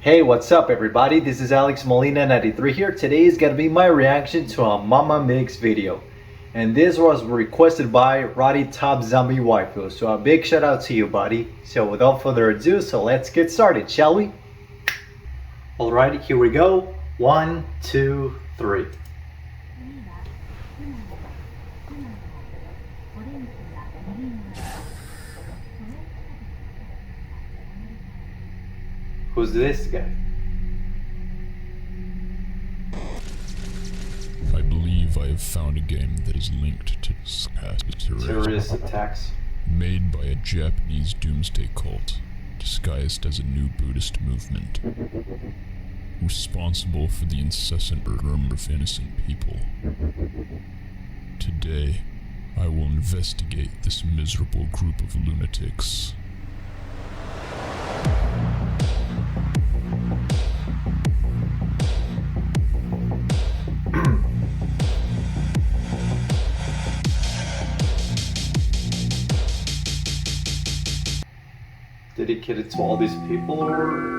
Hey, what's up everybody? This is Molina93 here. Today is gonna be my reaction to a Mama Mix video. And this was requested by Roddy Top Zombie Waifu. So a big shout out to you, buddy. So without further ado, let's get started, shall we? Alright, here we go. 1, 2, 3. Who's this guy? I believe I have found a game that is linked to Terrorist attacks. made by a Japanese doomsday cult, disguised as a new Buddhist movement, responsible for the incessant murder of innocent people. Today, I will investigate this miserable group of lunatics. Dedicated to all these people, or?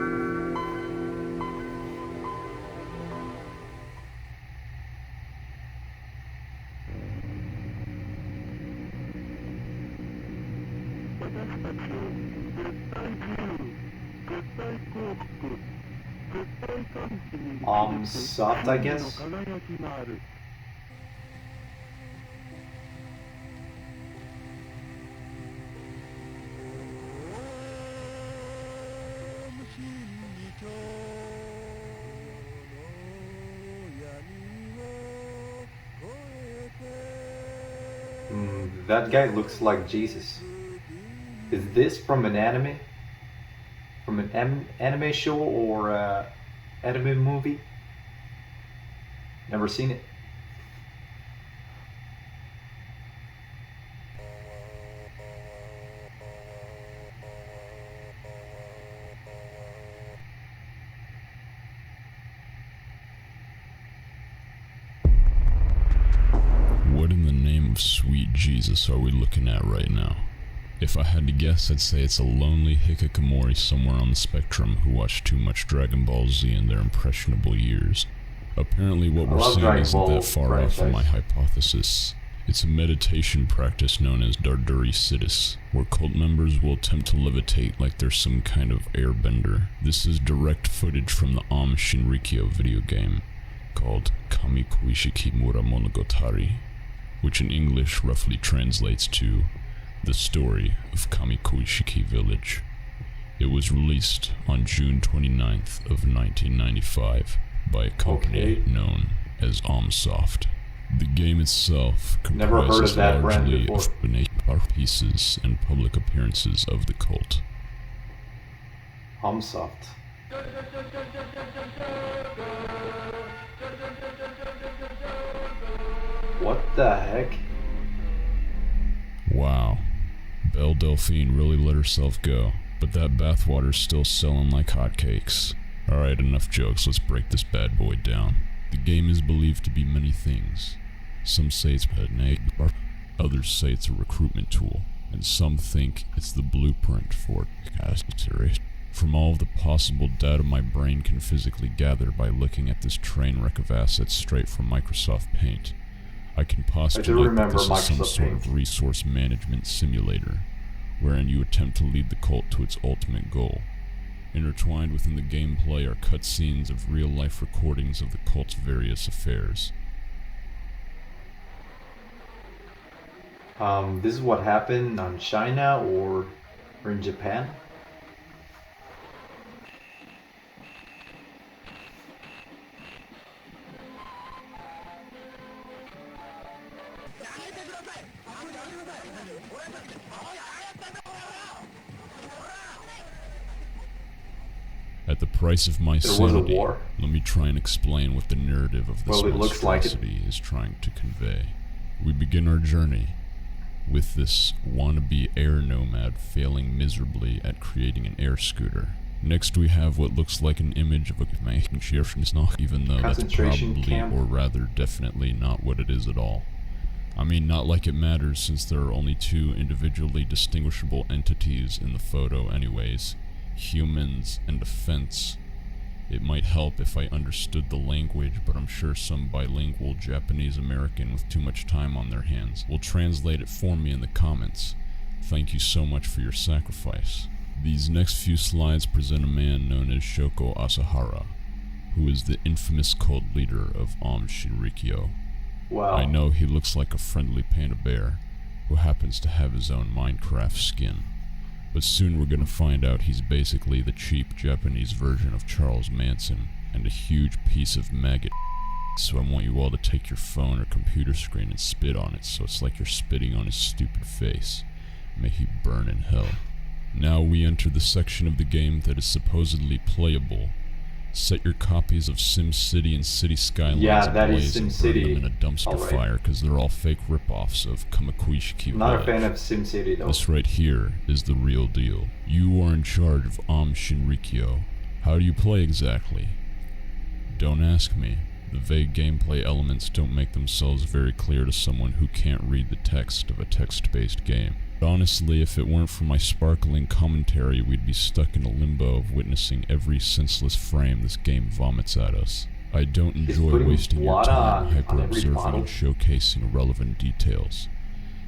Soft, I guess. That guy looks like Jesus. Is this from an anime? From an anime show or anime movie? Never seen it. What in the name of sweet Jesus are we looking at right now? If I had to guess, I'd say it's a lonely hikikomori somewhere on the spectrum who watched too much Dragon Ball Z in their impressionable years. Apparently what we're seeing isn't that far off from my hypothesis. It's a meditation practice known as Darduri Siddhis, where cult members will attempt to levitate like they're some kind of airbender. This is direct footage from the Shinrikyo video game, called Kami Kuishiki Mura Monogatari, which in English roughly translates to The Story of Kami Kuishiki Village. It was released on June 29th of 1995 by a company known as Soft. The game itself comprises largely of art pieces and public appearances of the cult. Soft. What the heck? Wow. Belle Delphine really let herself go, but that bathwater's still selling like hotcakes. Alright, enough jokes, let's break this bad boy down. The game is believed to be many things. Some say it's an egg, others say it's a recruitment tool, and some think it's the blueprint for casting. From all of the possible data my brain can physically gather by looking at this train wreck of assets straight from Microsoft Paint, I can postulate that this is some sort of resource management simulator, wherein you attempt to lead the cult to its ultimate goal. Intertwined within the gameplay are cutscenes of real-life recordings of the cult's various affairs. This is what happened on China or in Japan? At the price of my sanity, let me try and explain what the narrative of this monstrosity is trying to convey. We begin our journey with this wannabe air nomad failing miserably at creating an air scooter. Next we have what looks like an image of a even though that's probably, or rather definitely, not what it is at all. I mean, not like it matters since there are only two individually distinguishable entities in the photo anyways. Humans and a fence. It might help if I understood the language, but I'm sure some bilingual Japanese American with too much time on their hands will translate it for me in the comments. Thank you so much for your sacrifice. These next few slides present a man known as Shoko Asahara, who is the infamous cult leader of Shinrikyo. Wow. I know he looks like a friendly panda bear who happens to have his own Minecraft skin, but soon we're gonna find out he's basically the cheap Japanese version of Charles Manson and a huge piece of maggot. So I want you all to take your phone or computer screen and spit on it so it's like you're spitting on his stupid face. May he burn in hell. Now we enter the section of the game that is supposedly playable. Set your copies of SimCity and City Skylines ablaze and burn them in a dumpster fire because they're all fake rip-offs of Kamakuishiki Village. Not a fan of SimCity though. This right here is the real deal. You are in charge of Shinrikyo. How do you play exactly? Don't ask me. The vague gameplay elements don't make themselves very clear to someone who can't read the text of a text-based game. But honestly, if it weren't for my sparkling commentary, we'd be stuck in a limbo of witnessing every senseless frame this game vomits at us. I don't enjoy wasting your time hyper-observing and showcasing irrelevant details,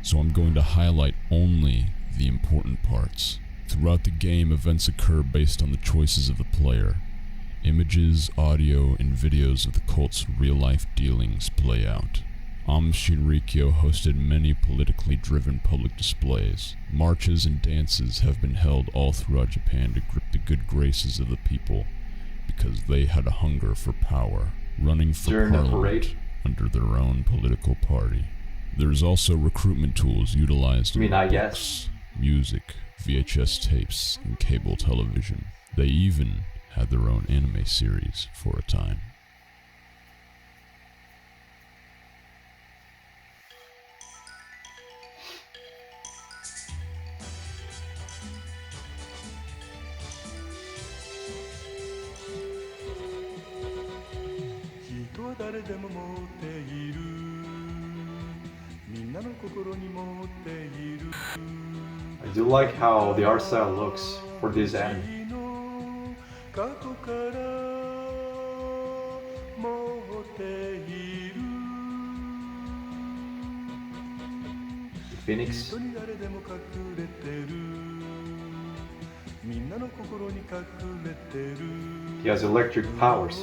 so I'm going to highlight only the important parts. Throughout the game, events occur based on the choices of the player. Images, audio, and videos of the cult's real-life dealings play out. Shinrikyo hosted many politically driven public displays. Marches and dances have been held all throughout Japan to grip the good graces of the people, because they had a hunger for power, running for parliament under their own political party. There's also recruitment tools utilized in books, music, VHS tapes, and cable television. They even had their own anime series for a time. I do like how the art style looks for this anime. Phoenix. He has electric powers.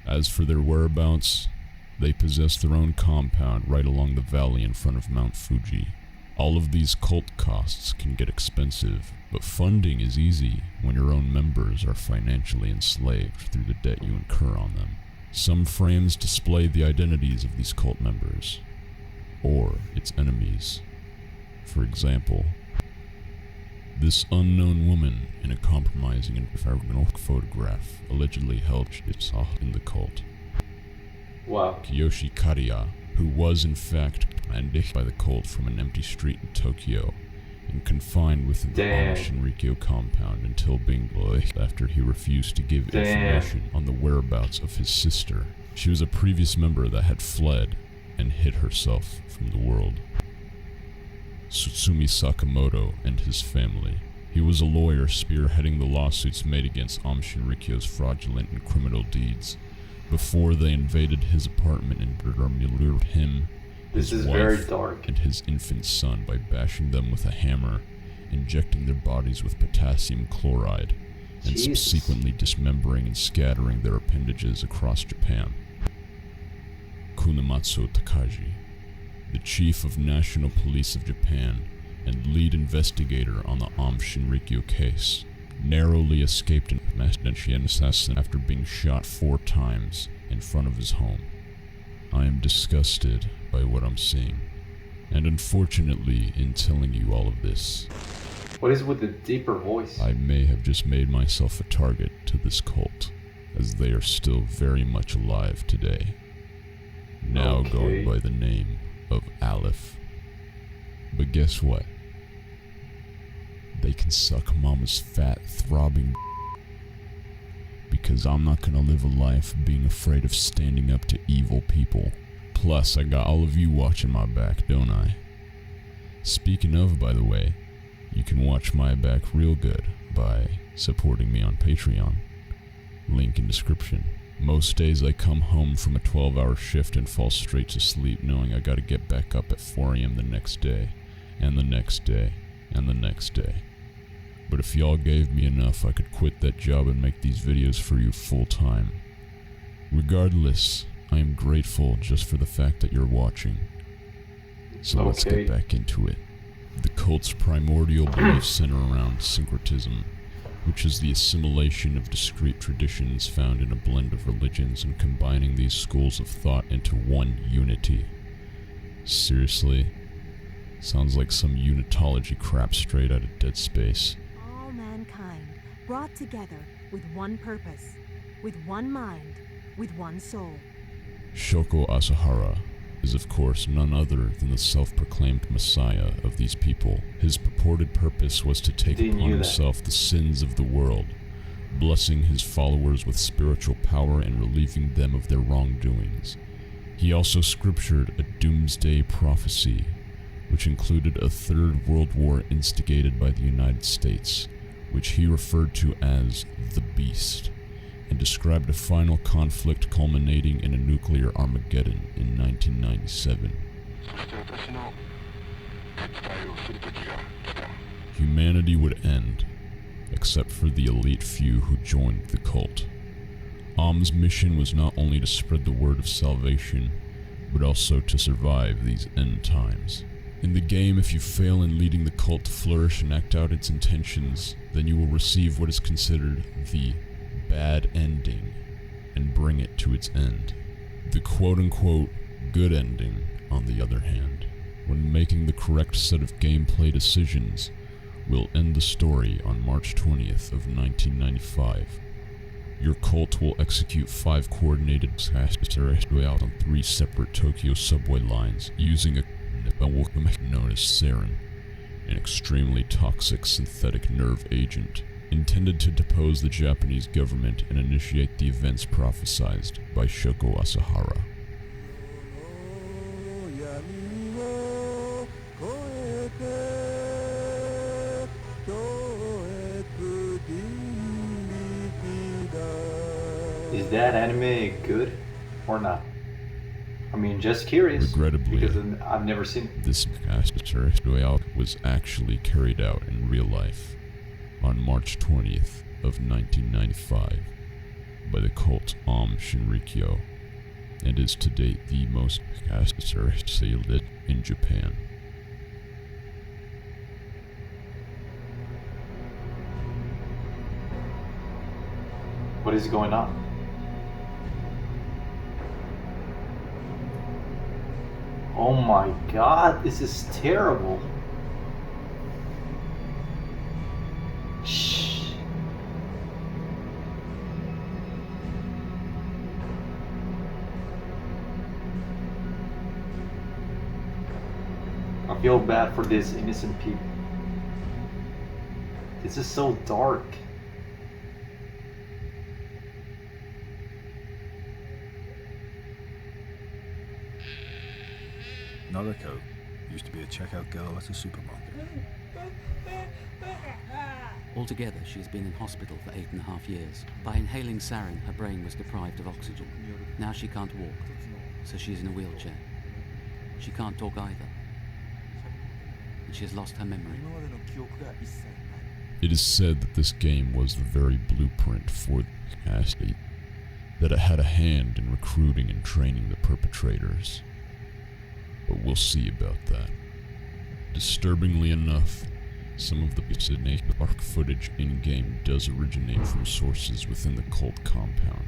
As for their whereabouts, they possess their own compound right along the valley in front of Mount Fuji. All of these cult costs can get expensive, but funding is easy when your own members are financially enslaved through the debt you incur on them. Some frames display the identities of these cult members, or its enemies. For example, this unknown woman in a compromising and photograph allegedly held saw in the cult. Wow. Kiyoshi Kariya, who was in fact commanded by the cult from an empty street in Tokyo and confined within the Shinrikyo compound until being released after he refused to give information on the whereabouts of his sister. She was a previous member that had fled and hid herself from the world. Tsutsumi Sakamoto and his family. He was a lawyer spearheading the lawsuits made against Shinrikyo's fraudulent and criminal deeds before they invaded his apartment and murdered him, his wife, and his infant son by bashing them with a hammer, injecting their bodies with potassium chloride, and subsequently dismembering and scattering their appendages across Japan. Kunamatsu Takaji, the chief of National Police of Japan and lead investigator on the Shinrikyo case, narrowly escaped an assassin after being shot 4 times in front of his home. I am disgusted by what I'm seeing, and unfortunately, in telling you all of this, what is with the deeper voice? I may have just made myself a target to this cult, as they are still very much alive today, now going by the name of Aleph. But guess what? They can suck mama's fat, throbbing because I'm not gonna live a life being afraid of standing up to evil people. Plus, I got all of you watching my back, don't I? Speaking of, by the way, you can watch my back real good by supporting me on Patreon. Link in description. Most days I come home from a 12-hour shift and fall straight to sleep knowing I gotta get back up at 4 a.m. the next day, and the next day, and the next day. But if y'all gave me enough, I could quit that job and make these videos for you full time. Regardless, I am grateful just for the fact that you're watching. So let's get back into it. The cult's primordial beliefs center around syncretism, which is the assimilation of discrete traditions found in a blend of religions and combining these schools of thought into one unity. Seriously? Sounds like some unitology crap straight out of Dead Space. All mankind brought together with one purpose, with one mind, with one soul. Shoko Asahara is of course none other than the self-proclaimed messiah of these people. His purported purpose was to take upon himself the sins of the world, blessing his followers with spiritual power and relieving them of their wrongdoings. He also scriptured a doomsday prophecy, which included a third world war instigated by the United States, which he referred to as the Beast, and described a final conflict culminating in a nuclear Armageddon in 1997. Humanity would end, except for the elite few who joined the cult. Am's mission was not only to spread the word of salvation, but also to survive these end times. In the game, if you fail in leading the cult to flourish and act out its intentions, then you will receive what is considered the bad ending and bring it to its end. The quote-unquote good ending, on the other hand, when making the correct set of gameplay decisions, will end the story on March 20th of 1995. Your cult will execute 5 coordinated disasters on 3 separate Tokyo subway lines using a known as sarin, an extremely toxic synthetic nerve agent intended to depose the Japanese government and initiate the events prophesized by Shoko Asahara. Is that anime good or not? I mean, just curious. Regrettably, because I've never seen it. This was actually carried out in real life on March 20th of 1995 by the cult Shinrikyo, and is to date the most sealed in Japan. What is going on? Oh my god, this is terrible. Shh. I feel bad for these innocent people. This is so dark. Noriko used to be a checkout girl at a supermarket. Altogether, she has been in hospital for 8.5 years. By inhaling sarin, her brain was deprived of oxygen. Now she can't walk, so she's in a wheelchair. She can't talk either, and she has lost her memory. It is said that this game was the very blueprint for the athlete, that it had a hand in recruiting and training the perpetrators. But we'll see about that. Disturbingly enough, some of the dark footage in-game does originate from sources within the cult compound.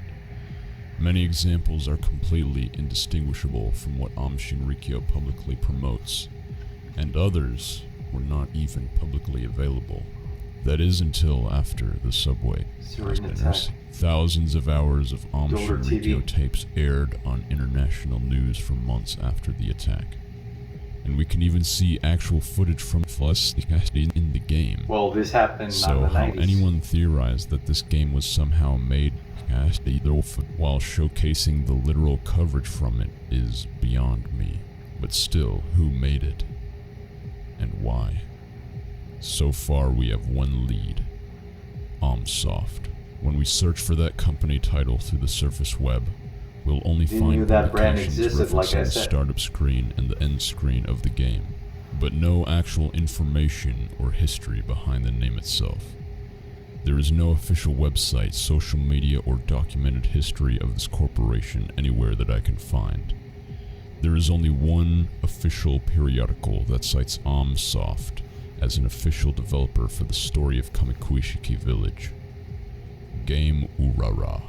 Many examples are completely indistinguishable from what Shinrikyo publicly promotes, and others were not even publicly available. That is until after the subway has been received. Thousands of hours of Shinrikyo tapes aired on international news for months after the attack. and we can even see actual footage from us in the game. Well, this happened So in the how 90s. anyone theorized that this game was somehow made while showcasing the literal coverage from it is beyond me. But still, who made it? And why? So far we have one lead. Soft. When we search for that company title through the surface web, we'll only You find knew that brand publications existed, like I referencing the said. startup screen and the end screen of the game, but no actual information or history behind the name itself. There is no official website, social media, or documented history of this corporation anywhere that I can find. There is only one official periodical that cites Soft as an official developer for the story of Kamikuishiki Village. Game Urara,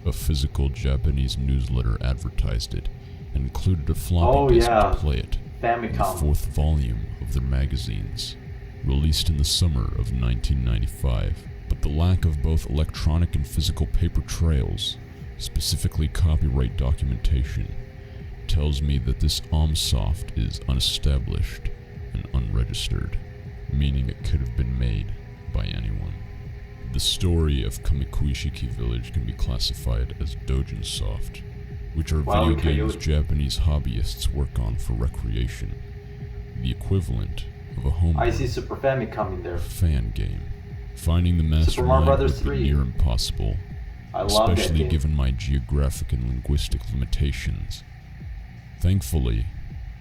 a physical Japanese newsletter, advertised it and included a floppy disk to play it, and the Famicom. 4th volume of their magazines, released in the summer of 1995. But the lack of both electronic and physical paper trails, specifically copyright documentation, tells me that this Soft is unestablished and unregistered, meaning it could have been made by anyone. The story of Kamikuishiki Village can be classified as Dojin Soft, which are Wow, video games Coyote. Japanese hobbyists work on for recreation, the equivalent of a home I see Super Famicom in there. fan game. Finding the Mario mastermind Brothers would be 3. near impossible, I love that especially game. given my geographic and linguistic limitations. Thankfully,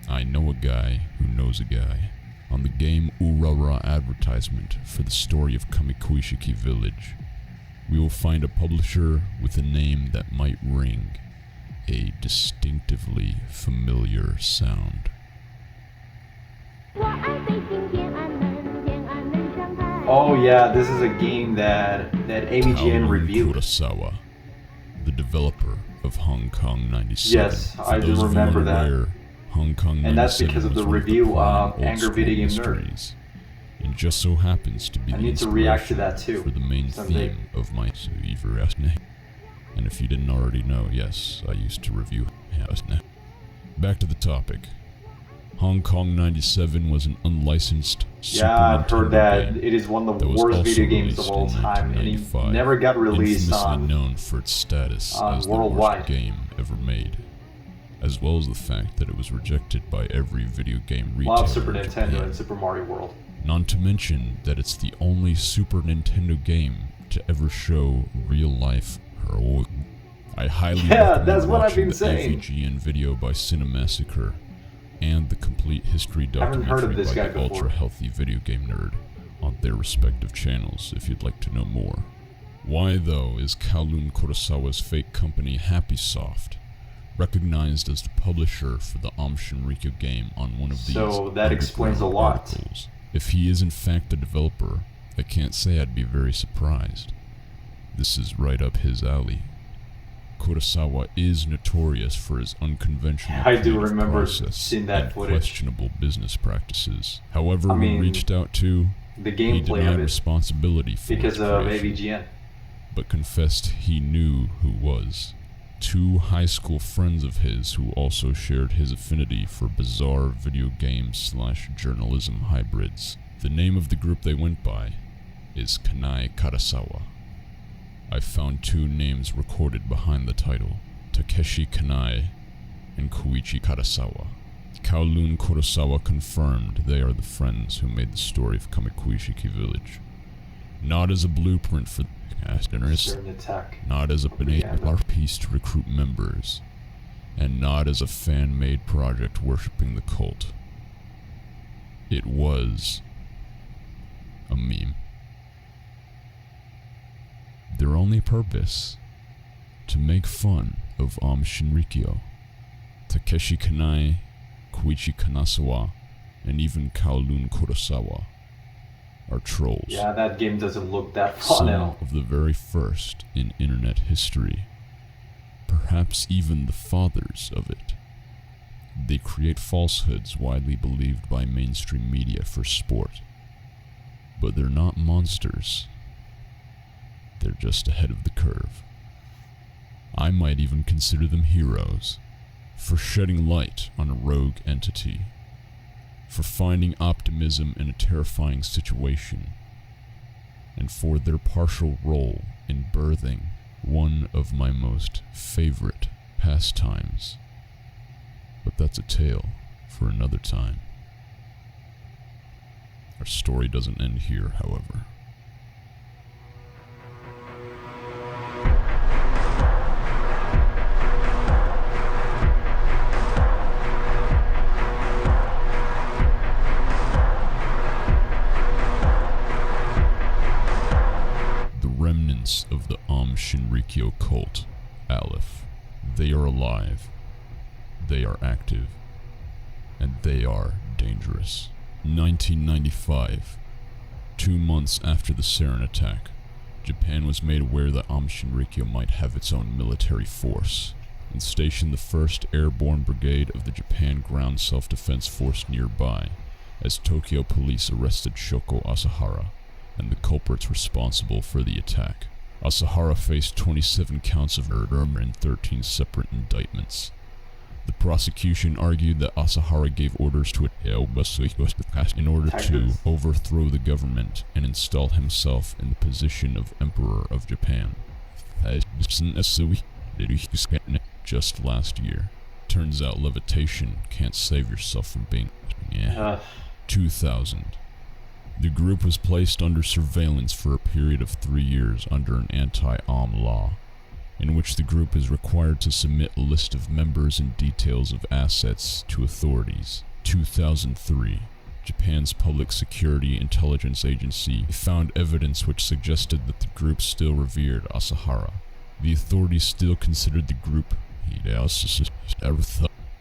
I know a guy who knows a guy. On the game Urara advertisement for the story of Kamikuishiki Village, we will find a publisher with a name that might ring a distinctively familiar sound. Oh yeah, this is a game that AVGN Kowloon reviewed. Kurosawa, the developer of Hong Kong 97. Yes, For I do those of you remember that. unaware, Hong Kong 97 And that's because of was the one review prime of old Angry school Video Game Nerd. mysteries, and just so happens to be I the need to react to inspiration that too, for the main someday. theme of my Suiverasne. And if you didn't already know, yes, I used to review Hasne. Back to the topic. Hong Kong 97 was an unlicensed Super Yeah, I've heard Nintendo that game it is one of the that was worst also video games of released all in time, and it 1995, never got released infamously on. known for its status on as the worldwide. worst game ever made, as well as the fact that it was rejected by every video game A retailer lot of Super in Nintendo Japan. and Super Mario World. Not to mention that it's the only Super Nintendo game to ever show real-life heroic. I highly recommend that's what I've watching been the saying. AVGN video by Cinemassacre and the complete history Haven't heard of documentary this by guy the before. Ultra Healthy Video Game Nerd on their respective channels if you'd like to know more. Why, though, is Kowloon Kurosawa's fake company Happy Soft recognized as the publisher for the Shinrikyo game on one of these So that explains a underground lot. articles? If he is in fact the developer, I can't say I'd be very surprised. This is right up his alley. Kurosawa is notorious for his unconventional I do creative remember process seeing that and footage. questionable business practices. However, I when mean, reached out to, The he gameplay denied of it responsibility for because its of creation, AVGN. but confessed he knew who was. Two high school friends of his who also shared his affinity for bizarre video games / journalism hybrids. The name of the group they went by is Kanai Karasawa. I found two names recorded behind the title, Takeshi Kanai and Koichi Karasawa. Kowloon Kurosawa confirmed they are the friends who made the story of Kamikuishiki Village. Not as a blueprint for Certain attack. not as a Propaganda. banana piece to recruit members, and not as a fan-made project worshipping the cult. It was a meme. Their only purpose, to make fun of Shinrikyo, Takeshi Kanai, Koichi Kanasawa, and even Kowloon Kurosawa are trolls. Yeah, that game doesn't look that fun at Some all. of the very first in internet history, perhaps even the fathers of it. They create falsehoods widely believed by mainstream media for sport. But they're not monsters. They're just ahead of the curve. I might even consider them heroes for shedding light on a rogue entity for finding optimism in a terrifying situation, and for their partial role in birthing one of my most favorite pastimes. But that's a tale for another time. Our story doesn't end here, however. The remnants of the Shinrikyo cult, Aleph, they are alive, they are active, and they are dangerous. 1995, 2 months after the sarin attack, Japan was made aware that Shinrikyo might have its own military force, and stationed the 1st Airborne Brigade of the Japan Ground Self-Defense Force nearby, as Tokyo police arrested Shoko Asahara and the culprits responsible for the attack. Asahara faced 27 counts of murder and 13 separate indictments. The prosecution argued that Asahara gave orders to in order to overthrow the government and install himself in the position of Emperor of Japan. Just last year. Turns out levitation can't save yourself from being 2000. The group was placed under surveillance for a period of 3 years under an anti-Am law, in which the group is required to submit a list of members and details of assets to authorities. 2003, Japan's Public Security Intelligence Agency found evidence which suggested that the group still revered Asahara. The authorities still considered the group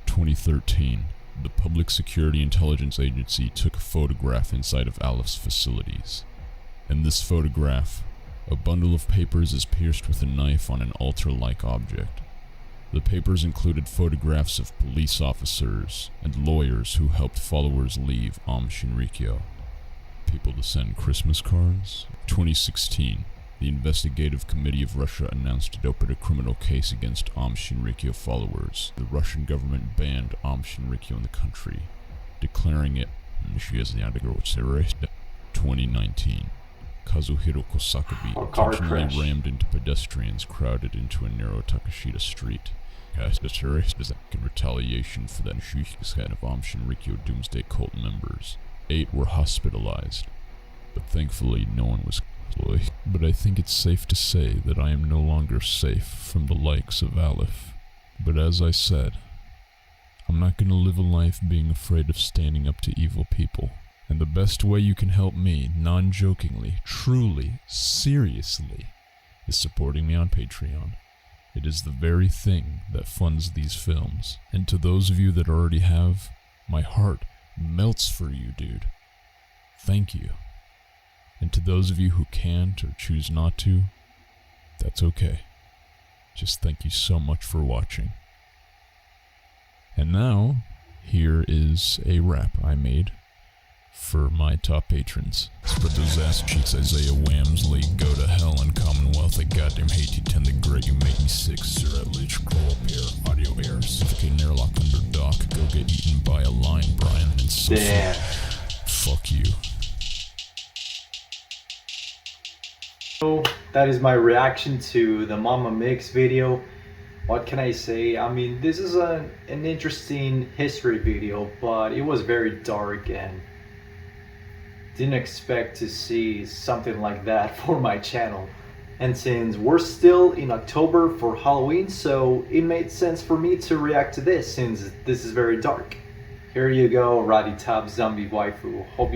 2013. The Public Security Intelligence Agency took a photograph inside of Aleph's facilities. In this photograph, a bundle of papers is pierced with a knife on an altar-like object. The papers included photographs of police officers and lawyers who helped followers leave Shinrikyo. People to send Christmas cards? 2016, the Investigative Committee of Russia announced it opened a criminal case against Shinrikyo followers. The Russian government banned Shinrikyo in the country, declaring it 2019. Kazuhiro Kosakabe intentionally rammed into pedestrians crowded into a narrow Takashita street. In retaliation for that of Shinrikyo Doomsday Cult members. 8 were hospitalized, but thankfully no one was. But I think it's safe to say that I am no longer safe from the likes of Aleph. But as I said, I'm not going to live a life being afraid of standing up to evil people. And the best way you can help me, non-jokingly, truly, seriously, is supporting me on Patreon. It is the very thing that funds these films. And to those of you that already have, my heart melts for you, dude. Thank you. And to those of you who can't or choose not to, that's okay. Just thank you so much for watching. And now, here is a rap I made for my top patrons. Spread those ass cheeks, Isaiah Wamsley. Go to hell on Commonwealth. I goddamn hate you, 10 the great. You make me sick. Sir, Lich, Crawl Up Air, Audio Air, Suffocate Airlock Under Dock. Go get eaten by a lion, Brian, and so fuck you. That is my reaction to the Mama Mix video. What can I say? I mean, this is an interesting history video, but it was very dark and didn't expect to see something like that for my channel. And since we're still in October for Halloween, so it made sense for me to react to this since this is very dark. Here you go, Roddy Top Zombie Waifu. Hope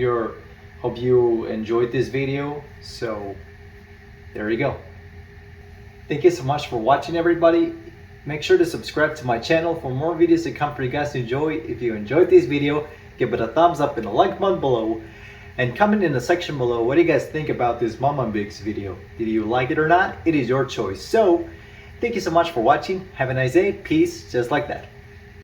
you enjoyed this video. So there you go. Thank you so much for watching, everybody. Make sure to subscribe to my channel for more videos to come for you guys to enjoy. If you enjoyed this video, give it a thumbs up and a like button below. And comment in the section below, what do you guys think about this Mama Mix video? Did you like it or not? It is your choice. So, thank you so much for watching. Have a nice day. Peace, just like that.